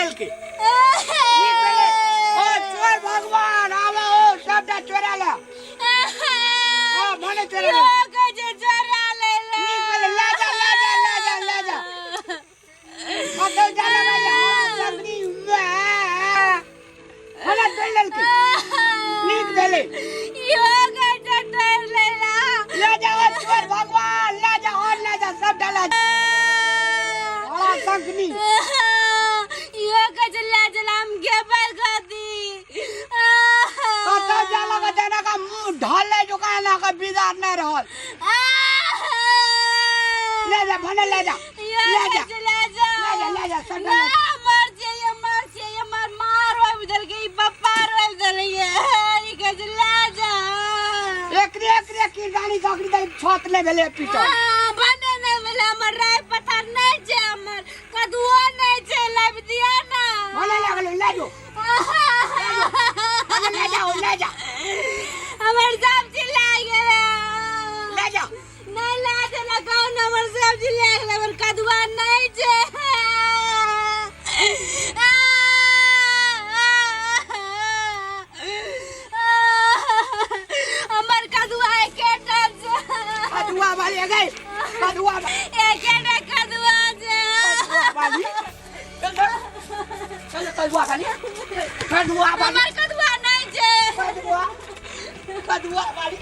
डल के नीक भेले ओ चोर भगवान आवा ओ सबटा चोरा ला ओ मने चोरा ला के चोरा ले नीक भेले ले जा तो जाना भाई सबनी मला डल के नीक भेले यो के चोर ले जा ओ चोर भगवान ले जा सब डाला बड़ा संकनी यो कचला जलाम के पर खाती कतो जाला का देना का मुंह ढाले जुकाना का बिदार न रहल ले जा भने ले जा सब डाला मर जाइए मर मारो उधर के पप्पा रो उधर ये कचला जा एक की गाड़ी गाड़ी दे छत ले भेले पीटो बने ने मिला मर राय पत्थर नहीं छे हमर कदुओ नहीं छे लब दिया ना भने लागल ले जो ले जा हमर सब्जी लाग गेला ले जा नहीं लाज लगाओ ना हमर सब्जी लाग गेला हमर कदुआ नहीं छे हमर कदुआ के टन से कदुआ वाली गई कदुआ एकेटा कदुआ छे वाली चल कदुआ वाली हमर कदुआ नहीं छे कदुआ वाली